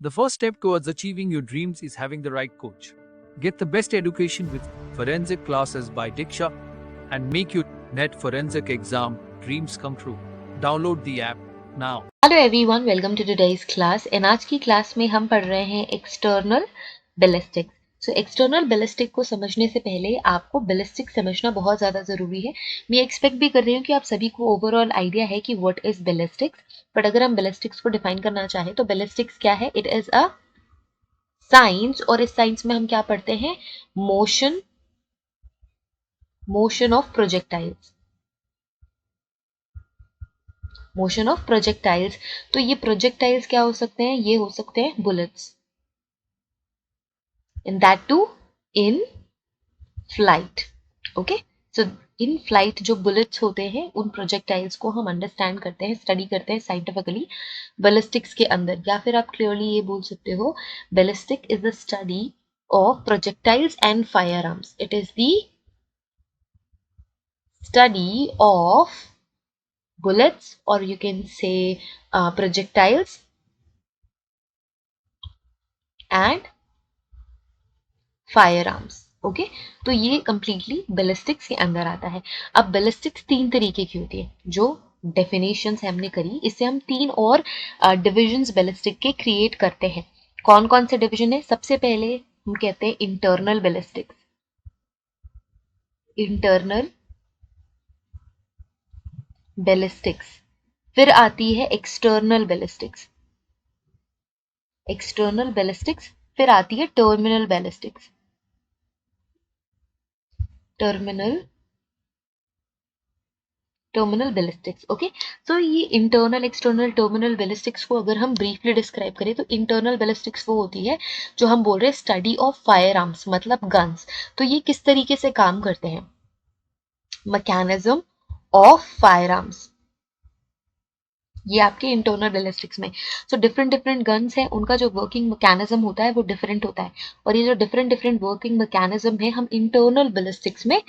The first step towards achieving your dreams is having the right coach. Get the best education with forensic classes by Diksha and make your NET forensic exam dreams come true. Download the app now. Hello everyone, welcome to today's class. And आज की class में हम पढ़ रहे हैं external ballistic. So external ballistic को समझने से पहले आपको बैलिस्टिक समझना बहुत ज़्यादा ज़रूरी है। मैं एक्सपेक्ट भी कर रही हूँ कि आप सभी को ओवरऑल आइडिया है कि व्हाट इज बैलिस्टिक्स। बट अगर हम बैलिस्टिक्स को डिफाइन करना चाहें तो बैलिस्टिक्स क्या है? इट इज़ अ साइंस, और इस साइंस में हम क्या पढ़ते हैं? Motion of projectiles. Motion of projectiles. तो ये प्रोजेक्टाइल्स क्या हो सकते हैं? ये हो सकते हैं bullets, and that too in flight. Okay, so in flight जो बुलेट्स होते हैं उन प्रोजेक्टाइल्स को हम अंडरस्टैंड करते हैं, स्टडी करते हैं साइंटिफिकली बैलिस्टिक्स के अंदर। या फिर आप क्लियरली ये बोल सकते हो, ballistic is the study of projectiles and fire arms. It is the study of bullets, or you can say projectiles and fire arms. Okay, तो ये कंप्लीटली बैलिस्टिक्स के अंदर आता है। अब बैलिस्टिक्स तीन तरीके की होती है, जो डेफिनेशंस हमने करी, इससे हम तीन और डिविजन्स बैलिस्टिक के क्रिएट करते हैं। कौन कौन से डिवीजन है? सबसे पहले हम कहते हैं इंटरनल बैलिस्टिक्स। Internal ballistics. फिर आती है एक्सटर्नल बैलिस्टिक्स। External ballistics. फिर आती है terminal ballistics. Terminal ballistics. Okay, so ये इंटरनल, एक्सटर्नल, टर्मिनल बैलिस्टिक्स को अगर हम ब्रीफली डिस्क्राइब करें तो इंटरनल बैलिस्टिक्स वो होती है जो हम बोल रहे हैं स्टडी ऑफ फायर आर्म्स, मतलब गन्स। तो ये किस तरीके से काम करते हैं? मैकेनिज्म ऑफ फायर आर्म्स, ये आपके इंटरनल बैलिस्टिक्स में। सो डिफरेंट डिफरेंट गन्स हैं, उनका जो वर्किंग मैकेनिज्म होता है वो डिफरेंट होता है, और ये जो डिफरेंट डिफरेंट वर्किंग मैकेनिज्म है हम इंटरनल बैलिस्टिक्स में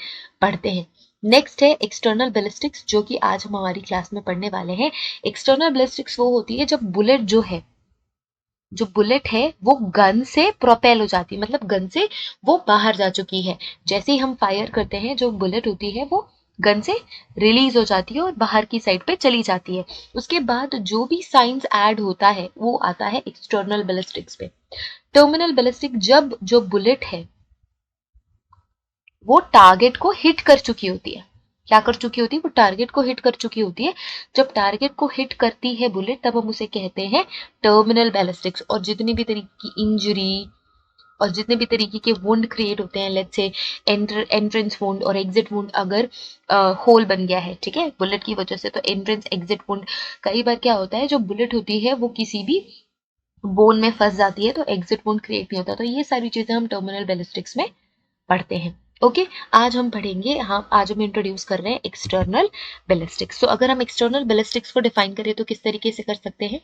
पढ़ते हैं। नेक्स्ट है एक्सटर्नल बैलिस्टिक्स, जो कि आज हम हमारी क्लास में पढ़ने वाले हैं। एक्सटर्नल बैलिस्टिक्स वो होती है जब बुलेट जो बुलेट है वो गन से प्रोपेल हो जाती है, मतलब गन से वो बाहर जा चुकी है। जैसे ही हम फायर करते हैं, जो बुलेट होती है वो गन से रिलीज हो जाती है और बाहर की साइड पे चली जाती है। उसके बाद जो भी साइंस ऐड होता है वो आता है एक्सटर्नल बैलिस्टिक्स पे। टर्मिनल बैलिस्टिक, जब जो बुलेट है वो टारगेट को हिट कर चुकी होती है। क्या कर चुकी होती है? वो टारगेट को हिट कर चुकी होती है। जब टारगेट को हिट करती है बुलेट, तब हम उसे कहते हैं टर्मिनल बैलिस्टिक्स। और जितनी भी तरीके की इंजरी और जितने भी तरीके के वुंड क्रिएट होते हैं, लेट्स से एंट्रेंस वुंड और एग्जिट वुंड, अगर होल बन गया है, ठीक है, बुलेट की वजह से, तो एंट्रेंस एग्जिट वुंड। कई बार क्या होता है, जो बुलेट होती है वो किसी भी बोन में फंस जाती है तो एग्जिट वुंड क्रिएट नहीं होता। तो ये सारी चीजें हम टर्मिनल बैलिस्टिक्स में पढ़ते हैं। ओके, आज हम पढ़ेंगे, आज हम इंट्रोड्यूस कर रहे हैं एक्सटर्नल बैलिस्टिक्स। तो अगर हम एक्सटर्नल बैलिस्टिक्स को डिफाइन करें तो किस तरीके से कर सकते हैं?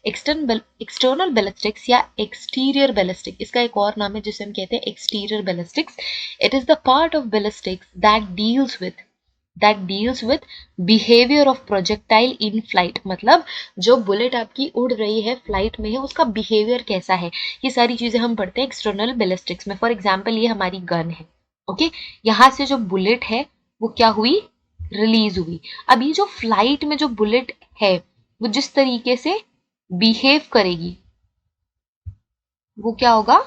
एक्सटर्नल बैलिस्टिक्स या एक्सटीरियर बैलिस्टिक, इसका एक और नाम है जिसे हम कहते हैं exterior ballistics. It is the part of ballistics that deals with behaviour of projectile in flight. मतलब जो बुलेट आपकी उड़ रही है, फ्लाइट में है, उसका बिहेवियर कैसा है, ये सारी चीजें हम पढ़ते हैं एक्सटर्नल बैलिस्टिक्स में। फॉर एग्जाम्पल, ये हमारी गन है। ओके, यहां से जो बुलेट है वो क्या हुई? रिलीज हुई। अब ये जो फ्लाइट में जो बुलेट है वो जिस तरीके से बिहेव करेगी वो क्या होगा?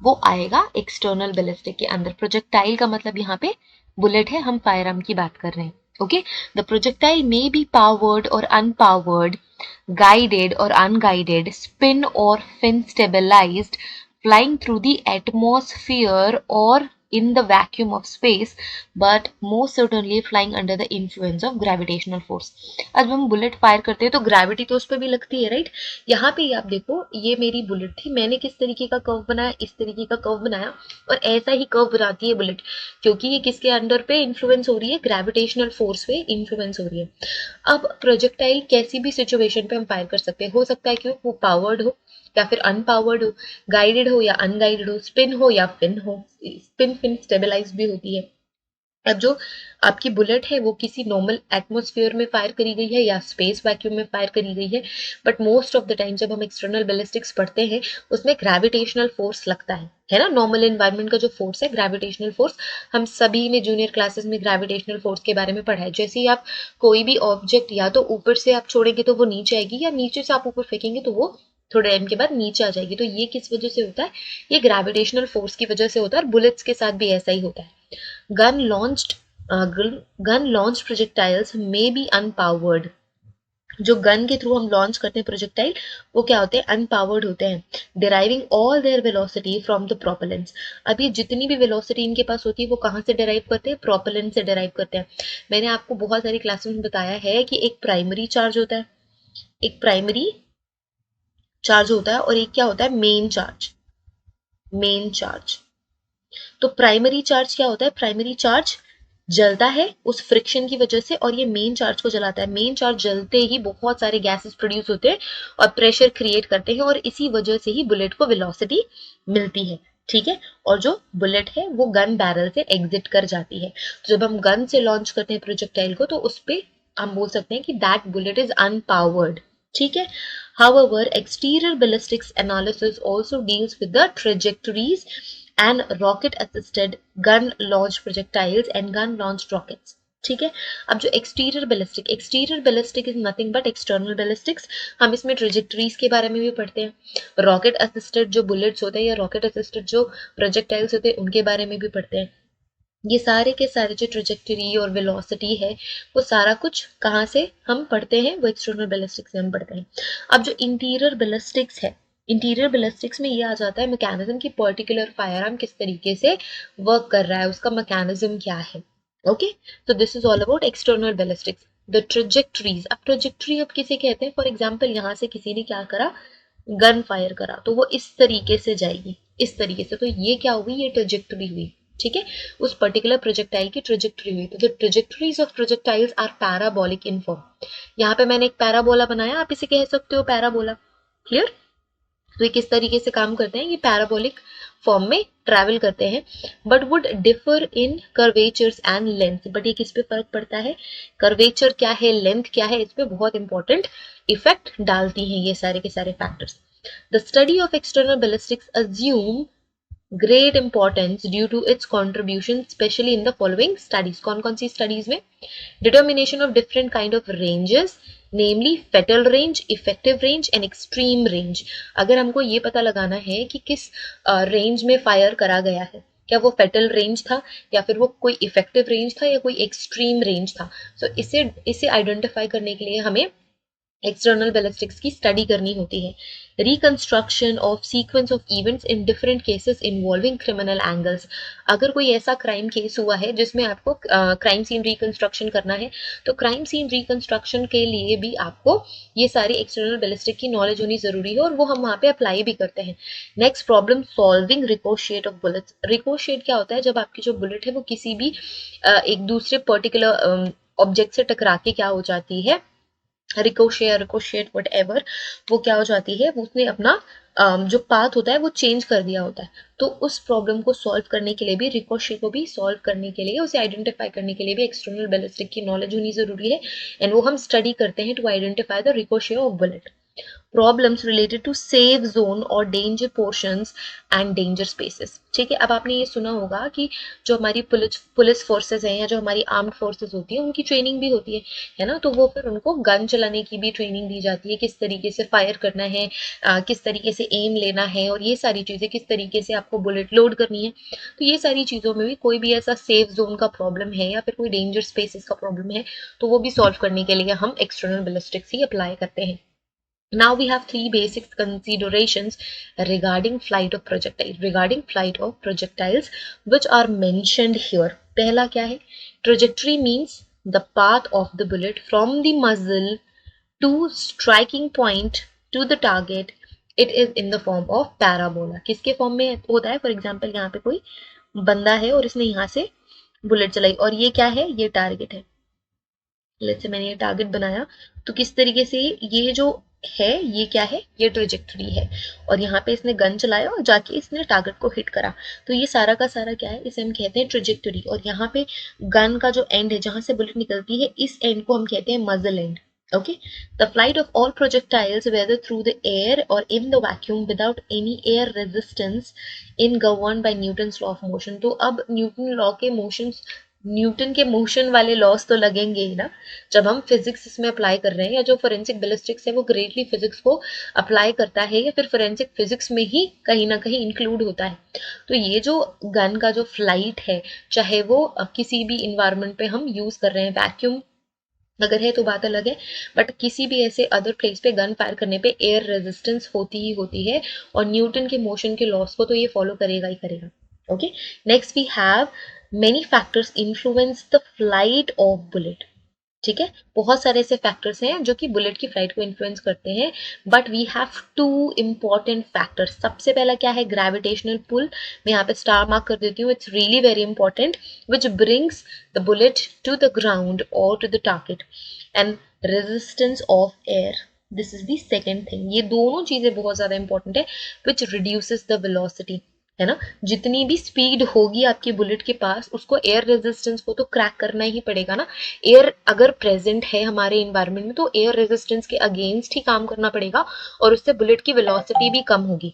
वो आएगा एक्सटर्नल बैलिस्टिक के अंदर। प्रोजेक्टाइल का मतलब यहाँ पे बुलेट है, हम फायर आर्म की बात कर रहे हैं। Okay, the projectile may be powered और unpowered, guided or unguided, spin or fin stabilized, flying through the atmosphere or in the vacuum of space, but most certainly flying under the influence of gravitational force। अब हम bullet fire करते हैं तो gravity तो उस पर भी लगती है, राइट? यहाँ पे आप देखो, ये मेरी बुलेट थी, मैंने किस तरीके का कर्व बनाया? इस तरीके का कर्व बनाया, और ऐसा ही कर्व बनाती है बुलेट, क्योंकि ये किसके अंडर पे इन्फ्लुएंस हो रही है? ग्रेविटेशनल फोर्स पे इन्फ्लुएंस हो रही है। अब प्रोजेक्टाइल कैसी भी सिचुएशन पे हम फायर कर सकते हैं। हो सकता है कि वो पावर्ड हो या फिर अनपावर्ड हो, गाइडेड हो या अनगाइडेड हो, स्पिन हो या फिन हो। स्पिन फिन स्टेबलाइज भी होती है। अब जो आपकी बुलेट है वो किसी नॉर्मल एटमॉस्फेयर में फायर करी गई है या स्पेस वैक्यूम में फायर करी गई है, but most of the time जब हम एक्सटर्नल बैलिस्टिक्स पढ़ते हैं उसमें ग्रेविटेशनल फोर्स लगता है ना। नॉर्मल एनवायरनमेंट का जो फोर्स है ग्रेविटेशनल फोर्स, हम सभी ने जूनियर क्लासेस में ग्रेविटेशनल फोर्स के बारे में पढ़ा है। जैसे ही आप कोई भी ऑब्जेक्ट या तो ऊपर से आप छोड़ेंगे तो वो नीचे आएगी, या नीचे से आप ऊपर फेंकेंगे तो वो थोड़े टाइम के बाद नीचे आ जाएगी। तो ये किस वजह से होता है? ये ग्रेविटेशनल फोर्स की वजह से होता है, और बुलेट्स के साथ भी ऐसा ही होता है। Gun launched gun launch projectiles may be unpowered. जो गन के थ्रू हम लॉन्च करते हैं प्रोजेक्टाइल, वो क्या होते हैं? अनपावर्ड होते हैं। Deriving all there velocity from the propellants. अब ये जितनी भी वेलोसिटी इनके पास होती है वो कहाँ से डिराइव करते हैं? प्रोपेलेंट से डिराइव करते हैं। मैंने आपको बहुत सारी क्लासेस में बताया है कि एक प्राइमरी चार्ज होता है, एक प्राइमरी चार्ज होता है, और एक क्या होता है? Main charge. Main charge. तो प्राइमरी चार्ज क्या होता है? प्राइमरी चार्ज जलता है उस फ्रिक्शन की वजह से, और ये मेन चार्ज को जलाता है। मेन चार्ज जलते ही बहुत सारे गैसेस प्रोड्यूस होते हैं और प्रेशर क्रिएट करते हैं, और इसी वजह से ही बुलेट को वेलोसिटी मिलती है। ठीक है, और जो बुलेट है वो गन बैरल से एग्जिट कर जाती है। तो जब हम गन से लॉन्च करते हैं प्रोजेक्टाइल को, तो उस पर हम बोल सकते हैं कि दैट बुलेट इज अनपावर्ड। ठीक है। However, exterior ballistics analysis also deals with the trajectories and rocket assisted gun launched projectiles and gun launched rockets. ठीक है। अब जो exterior ballistic is nothing but external ballistics. हम इसमें ट्रेजेक्टरीज के बारे में भी पढ़ते हैं, रॉकेट असिस्टेड जो बुलेट्स होते हैं या रॉकेट असिस्टेड जो प्रोजेक्टाइल्स होते हैं उनके बारे में भी पढ़ते हैं। ये सारे के सारे जो ट्रेजेक्टरी और वेलोसिटी है वो सारा कुछ कहाँ से हम पढ़ते हैं? वो एक्सटर्नल बैलिस्टिक्स से हम पढ़ते हैं। अब जो इंटीरियर बैलिस्टिक्स है, इंटीरियर बैलिस्टिक्स में ये आ जाता है मैकेनिज्म की पर्टिकुलर फायरआर्म किस तरीके से वर्क कर रहा है, उसका मैकेनिज्म क्या है। ओके, तो this is all about external ballistics. The trajectories, अब ट्रेजेक्टरी अब किसे कहते हैं? फॉर एग्जाम्पल यहाँ से किसी ने क्या करा? गन फायर करा, तो वो इस तरीके से जाएगी, इस तरीके से। तो ये क्या हुई? ये ट्रेजेक्टरी हुई। ठीक है, उस पर्टिकुलर प्रोजेक्टाइल की ट्रेजेक्टरी हुई। तो the trajectories of projectiles are parabolic in form. यहाँ पे मैंने एक पैराबोला बनाया, आप इसे कह सकते हो पैराबोला। क्लियर? तो ये किस तरीके से काम करते हैं? ये पैराबोलिक फॉर्म में ट्रैवल करते हैं, but would differ in curvatures and length. But ये किस पे फर्क पड़ता है? कर्वेचर क्या है, लेंथ क्या है, इस पे बहुत इंपॉर्टेंट इफेक्ट डालती हैं ये सारे के सारे factors. The study of external ballistics assume great importance due to its contribution especially in the following studies. कौन कौन सी स्टडीज में? determination of different kind of ranges, namely fatal range, effective range and extreme range. अगर हमको ये पता लगाना है कि किस रेंज में फायर करा गया है, क्या वो फेटल रेंज था या फिर वो कोई इफेक्टिव रेंज था या कोई एक्सट्रीम रेंज था, तो इसे आइडेंटिफाई करने के लिए हमें एक्सटर्नल बैलिस्टिक्स की स्टडी करनी होती है। Reconstruction of sequence of events in different cases involving criminal angles. अगर कोई ऐसा क्राइम केस हुआ है जिसमें आपको क्राइम सीन रिकंस्ट्रक्शन करना है, तो क्राइम सीन रिकंस्ट्रक्शन के लिए भी आपको ये सारी एक्सटर्नल बैलिस्टिक की नॉलेज होनी जरूरी है, और वो हम वहाँ पे अप्लाई भी करते हैं। Next, problem solving ricochet of bullets. Ricochet क्या होता है? जब आपकी जो बुलेट है वो किसी भी एक दूसरे पर्टिकुलर ऑब्जेक्ट से टकरा के क्या हो जाती है, रिकोशिएट वट एवर, वो क्या हो जाती है, वो उसने अपना जो पाथ होता है वो चेंज कर दिया होता है। तो उस प्रॉब्लम को सॉल्व करने के लिए भी, रिकोशिएट को भी सॉल्व करने के लिए, उसे आइडेंटिफाई करने के लिए भी एक्सटर्नल बैलिस्टिक की नॉलेज होनी जरूरी है, एंड वो हम स्टडी करते हैं to identify the ricochet of bullet. Problems related to safe zone और danger portions and danger spaces. ठीक है, अब आपने ये सुना होगा कि जो हमारी पुलिस फोर्सेस हैं या जो हमारी आर्म्ड फोर्सेस होती है उनकी ट्रेनिंग भी होती है ना। तो वो फिर उनको गन चलाने की भी ट्रेनिंग दी जाती है, किस तरीके से फायर करना है, किस तरीके से एम लेना है, और ये सारी चीजें, किस तरीके से आपको बुलेट लोड करनी है। तो ये सारी चीजों में भी कोई भी ऐसा सेफ जोन का प्रॉब्लम है या फिर कोई डेंजर स्पेसेस का प्रॉब्लम है, तो वो भी सॉल्व करने के लिए हम एक्सटर्नल बैलिस्टिक्स ही अप्लाई करते हैं। Now we have three basic considerations regarding flight of projectiles which are mentioned here. पहला क्या है? Trajectory means the path of the bullet from the muzzle to striking point to the target. It is in the form of parabola. किसके form में होता है? For example यहाँ पे कोई बंदा है और इसने यहाँ से बुलेट चलाई, और ये क्या है? ये टारगेट है। लेट्स से मैंने ये टारगेट बनाया, तो किस तरीके से ये जो है, ये क्या है, ये ट्रेजेक्टरी है, और यहाँ पे इसने गन चलाया और जाके इसने टारगेट को हिट करा, तो ये सारा का सारा क्या है, इसे हम कहते हैं ट्रेजेक्टरी। और यहाँ पे गन का जो एंड है जहां से बुलेट निकलती है, इस एंड को हम कहते हैं मजल and. Okay, the flight of all projectiles, whether through the air or in the vacuum, without any air resistance, in governed by Newton's law of motion। तो अब न्यूटन लॉ के मोशंस, न्यूटन के motion वाले loss तो लगेंगे ही ना, जब हम फिजिक्स इसमें अप्लाई कर रहे हैं, या जो फोरेंसिक बैलिस्टिक्स है वो ग्रेटली फिजिक्स को अप्लाई करता है, या फिर फोरेंसिक फिजिक्स में ही कहीं ना कहीं इंक्लूड होता है। तो ये जो गन का जो फ्लाइट है, चाहे वो किसी भी इन्वायरमेंट पे हम यूज कर रहे हैं, वैक्यूम अगर है तो बात अलग है, बट किसी भी ऐसे अदर प्लेस पे गन फायर करने पे एयर रेजिस्टेंस होती ही होती है, और न्यूटन के मोशन के लॉस को तो ये फॉलो करेगा ही करेगा। Okay, next we have many factors influence the flight of bullet. ठीक है, बहुत सारे ऐसे फैक्टर्स हैं जो कि बुलेट की फ्लाइट को इन्फ्लुएंस करते हैं, but we have two important factors. सबसे पहला क्या है, ग्रेविटेशनल पुल। मैं यहाँ पे स्टार मार्क कर देती हूँ, it's really very important, which brings the bullet to the ground और to the target, and resistance of air, this is the second thing. ये दोनों चीजें बहुत ज्यादा इंपॉर्टेंट है, विच रिड्यूसेस द वेलोसिटी, है ना, जितनी भी स्पीड होगी आपकी बुलेट के पास, उसको एयर रेजिस्टेंस को तो क्रैक करना ही पड़ेगा ना। एयर अगर प्रेजेंट है हमारे इन्वायरमेंट में, तो एयर रेजिस्टेंस के अगेंस्ट ही काम करना पड़ेगा, और उससे बुलेट की वेलोसिटी भी कम होगी,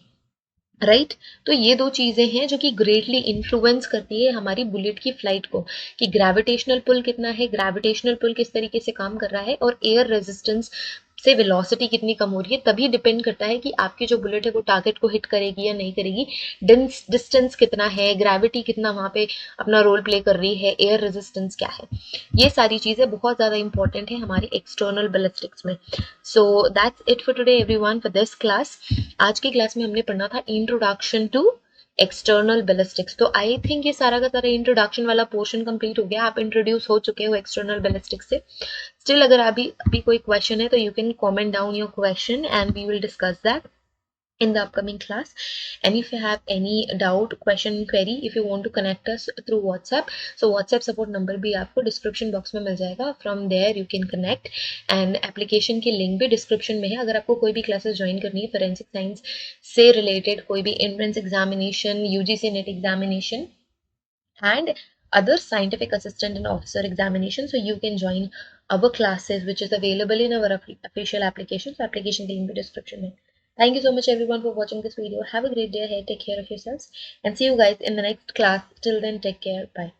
राइट। तो ये दो चीजें हैं जो कि ग्रेटली इन्फ्लुएंस करती है हमारी बुलेट की फ्लाइट को, कि ग्रेविटेशनल पुल कितना है, ग्रेविटेशनल पुल किस तरीके से काम कर रहा है, और एयर रेजिस्टेंस से वेलोसिटी कितनी कम हो रही है, तभी डिपेंड करता है कि आपकी जो बुलेट है वो टारगेट को हिट करेगी या नहीं करेगी। डिस्टेंस कितना है, ग्रेविटी कितना वहां पे अपना रोल प्ले कर रही है, एयर रेजिस्टेंस क्या है, ये सारी चीजें बहुत ज्यादा इंपॉर्टेंट है हमारी एक्सटर्नल बैलिस्टिक्स में। So that's it for today everyone, for this class. आज की क्लास में हमने पढ़ना था इंट्रोडक्शन टू एक्सटर्नल बैलिस्टिक्स। तो आई थिंक ये सारा का सारा इंट्रोडक्शन वाला पोर्शन कंप्लीट हो गया, आप इंट्रोड्यूस हो चुके हो एक्सटर्नल बैलिस्टिक्स से। स्टिल अगर अभी कोई क्वेश्चन है तो you can comment down your question and we will discuss that in the upcoming class. And if you have any doubt, question, query, if you want to connect us through WhatsApp, so WhatsApp support number भी आपको description box में मिल जाएगा, from there you can connect, and application की link भी description में है। अगर आपको कोई भी classes join करनी है forensic science से related, कोई भी entrance examination, UGC NET examination and other scientific assistant and officer examination, so you can join our classes which is available in our official application. So application link भी description में। Thank you so much everyone for watching this video. Have a great day ahead. Take care of yourselves and see you guys in the next class. Till then, take care. Bye.